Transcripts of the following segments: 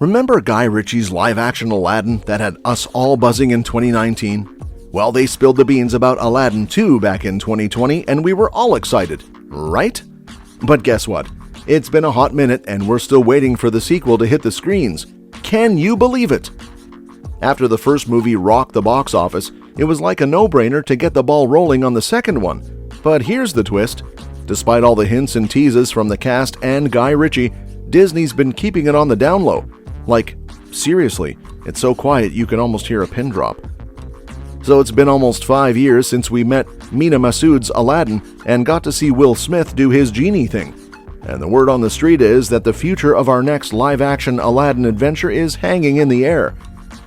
Remember Guy Ritchie's live-action Aladdin that had us all buzzing in 2019? Well, they spilled the beans about Aladdin 2 back in 2020 and we were all excited, right? But guess what? It's been a hot minute and we're still waiting for the sequel to hit the screens. Can you believe it? After the first movie rocked the box office, it was like a no-brainer to get the ball rolling on the second one. But here's the twist. Despite all the hints and teases from the cast and Guy Ritchie, Disney's been keeping it on the down low. Like, seriously, it's so quiet you can almost hear a pin drop. So it's been almost 5 years since we met Mena Massoud's Aladdin and got to see Will Smith do his Genie thing. And the word on the street is that the future of our next live-action Aladdin adventure is hanging in the air.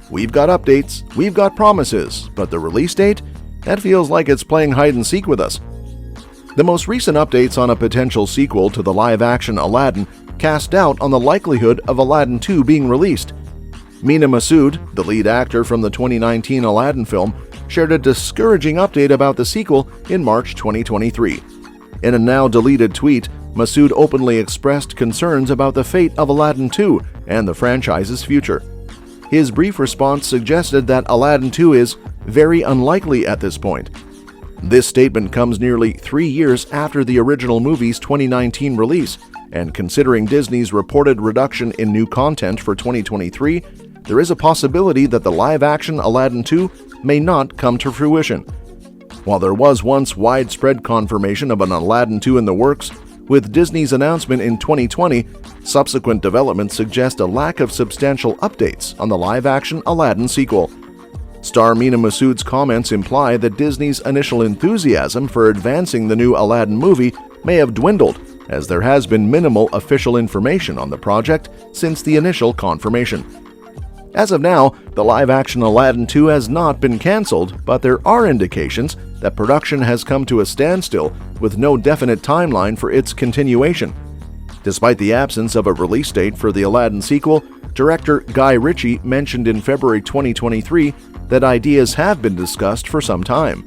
We've got updates, we've got promises, but the release date? That feels like it's playing hide-and-seek with us. The most recent updates on a potential sequel to the live-action Aladdin cast doubt on the likelihood of Aladdin 2 being released. Mena Massoud, the lead actor from the 2019 Aladdin film, shared a discouraging update about the sequel in March 2023. In a now-deleted tweet, Massoud openly expressed concerns about the fate of Aladdin 2 and the franchise's future. His brief response suggested that Aladdin 2 is very unlikely at this point. This statement comes nearly 3 years after the original movie's 2019 release, and considering Disney's reported reduction in new content for 2023, there is a possibility that the live-action Aladdin 2 may not come to fruition. While there was once widespread confirmation of an Aladdin 2 in the works, with Disney's announcement in 2020, subsequent developments suggest a lack of substantial updates on the live-action Aladdin sequel. Star Mena Massoud's comments imply that Disney's initial enthusiasm for advancing the new Aladdin movie may have dwindled, as there has been minimal official information on the project since the initial confirmation. As of now, the live-action Aladdin 2 has not been cancelled, but there are indications that production has come to a standstill with no definite timeline for its continuation. Despite the absence of a release date for the Aladdin sequel, director Guy Ritchie mentioned in February 2023 that ideas have been discussed for some time.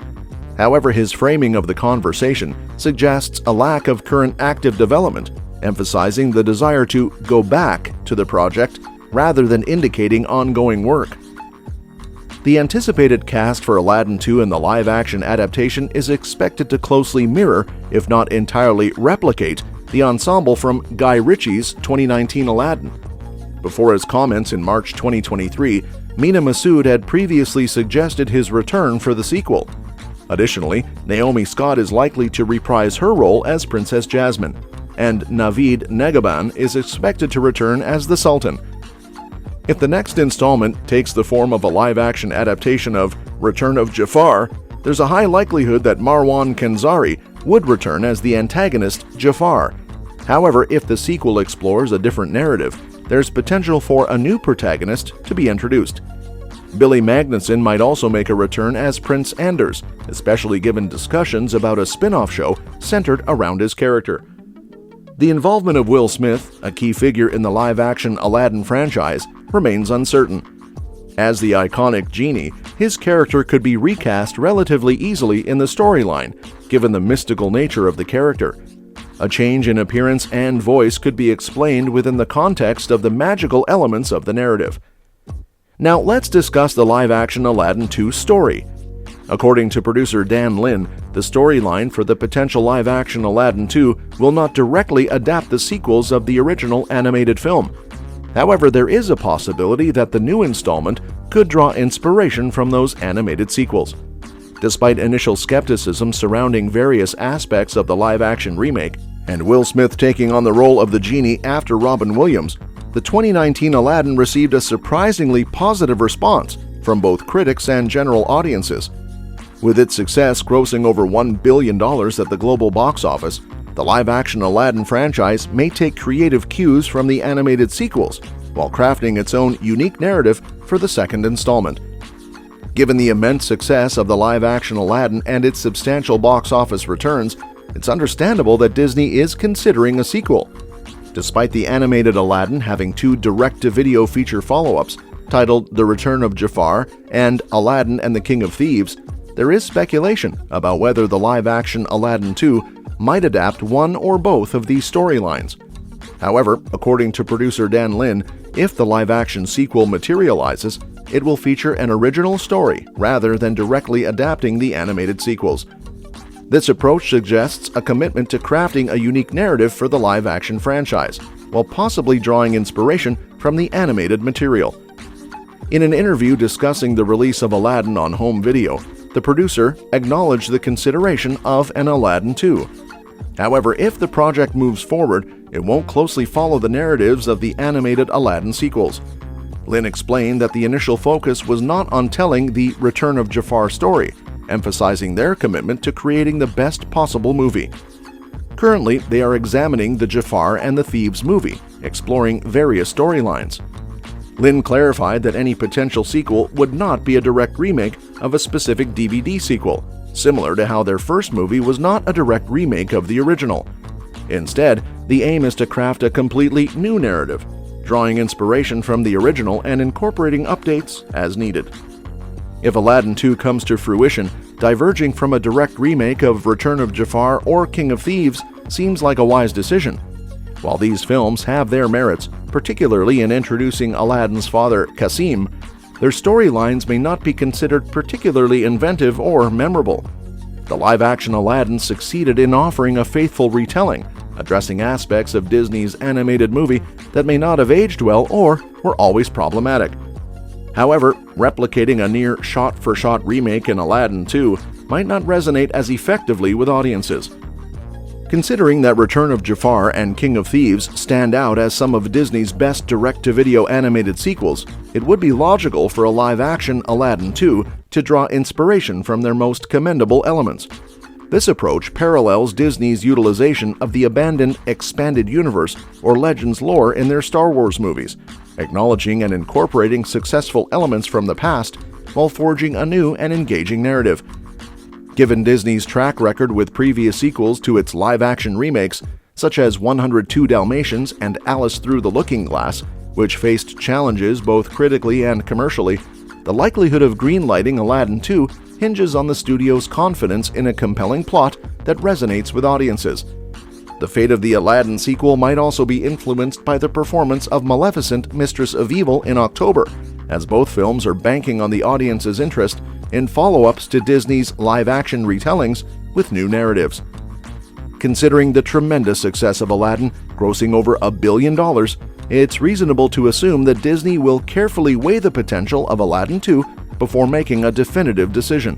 However, his framing of the conversation suggests a lack of current active development, emphasizing the desire to go back to the project rather than indicating ongoing work. The anticipated cast for Aladdin 2 in the live-action adaptation is expected to closely mirror, if not entirely replicate, the ensemble from Guy Ritchie's 2019 Aladdin. Before his comments in March 2023, Mena Massoud had previously suggested his return for the sequel. Additionally, Naomi Scott is likely to reprise her role as Princess Jasmine, and Navid Negahban is expected to return as the Sultan. If the next installment takes the form of a live-action adaptation of Return of Jafar, there's a high likelihood that Marwan Kenzari would return as the antagonist Jafar. However, if the sequel explores a different narrative, there's potential for a new protagonist to be introduced. Billy Magnussen might also make a return as Prince Anders, especially given discussions about a spin-off show centered around his character. The involvement of Will Smith, a key figure in the live-action Aladdin franchise, remains uncertain. As the iconic Genie, his character could be recast relatively easily in the storyline, given the mystical nature of the character. A change in appearance and voice could be explained within the context of the magical elements of the narrative. Now let's discuss the live-action Aladdin 2 story. According to producer Dan Lin, the storyline for the potential live-action Aladdin 2 will not directly adapt the sequels of the original animated film. However, there is a possibility that the new installment could draw inspiration from those animated sequels. Despite initial skepticism surrounding various aspects of the live-action remake, and Will Smith taking on the role of the Genie after Robin Williams, the 2019 Aladdin received a surprisingly positive response from both critics and general audiences. With its success grossing over $1 billion at the global box office, the live-action Aladdin franchise may take creative cues from the animated sequels while crafting its own unique narrative for the second installment. Given the immense success of the live-action Aladdin and its substantial box office returns, it's understandable that Disney is considering a sequel. Despite the animated Aladdin having two direct-to-video feature follow-ups titled The Return of Jafar and Aladdin and the King of Thieves, there is speculation about whether the live-action Aladdin 2 might adapt one or both of these storylines. However, according to producer Dan Lin, If the live-action sequel materializes, it will feature an original story rather than directly adapting the animated sequels. This approach suggests a commitment to crafting a unique narrative for the live-action franchise, while possibly drawing inspiration from the animated material. In an interview discussing the release of Aladdin on home video, the producer acknowledged the consideration of an Aladdin 2. However, if the project moves forward, it won't closely follow the narratives of the animated Aladdin sequels. Lin explained that the initial focus was not on telling the Return of Jafar story, emphasizing their commitment to creating the best possible movie. Currently, they are examining the Jafar and the Thieves movie, exploring various storylines. Lin clarified that any potential sequel would not be a direct remake of a specific DVD sequel, similar to how their first movie was not a direct remake of the original. Instead, the aim is to craft a completely new narrative, drawing inspiration from the original and incorporating updates as needed. If Aladdin 2 comes to fruition, diverging from a direct remake of Return of Jafar or King of Thieves seems like a wise decision. While these films have their merits, particularly in introducing Aladdin's father, Kasim, their storylines may not be considered particularly inventive or memorable. The live-action Aladdin succeeded in offering a faithful retelling, addressing aspects of Disney's animated movie that may not have aged well or were always problematic. However, replicating a near shot-for-shot remake in Aladdin 2 might not resonate as effectively with audiences. Considering that Return of Jafar and King of Thieves stand out as some of Disney's best direct-to-video animated sequels, it would be logical for a live-action Aladdin 2 to draw inspiration from their most commendable elements. This approach parallels Disney's utilization of the abandoned expanded universe or Legends lore in their Star Wars movies, acknowledging and incorporating successful elements from the past while forging a new and engaging narrative. Given Disney's track record with previous sequels to its live-action remakes, such as 102 Dalmatians and Alice Through the Looking Glass, which faced challenges both critically and commercially, the likelihood of greenlighting Aladdin 2 hinges on the studio's confidence in a compelling plot that resonates with audiences. The fate of the Aladdin sequel might also be influenced by the performance of Maleficent, Mistress of Evil in October, as both films are banking on the audience's interest in follow-ups to Disney's live-action retellings with new narratives. Considering the tremendous success of Aladdin, grossing over $1 billion, it's reasonable to assume that Disney will carefully weigh the potential of Aladdin 2 before making a definitive decision.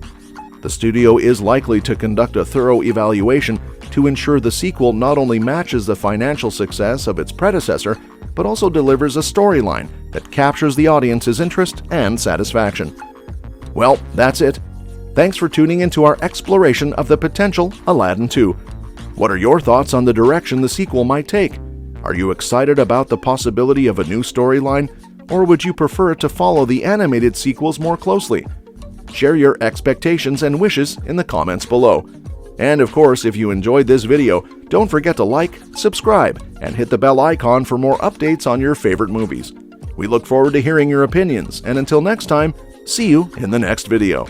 The studio is likely to conduct a thorough evaluation to ensure the sequel not only matches the financial success of its predecessor, but also delivers a storyline that captures the audience's interest and satisfaction. Well, that's it. Thanks for tuning into our exploration of the potential Aladdin 2. What are your thoughts on the direction the sequel might take? Are you excited about the possibility of a new storyline, or would you prefer to follow the animated sequels more closely? Share your expectations and wishes in the comments below. And of course, if you enjoyed this video, don't forget to like, subscribe, and hit the bell icon for more updates on your favorite movies. We look forward to hearing your opinions, and until next time, see you in the next video.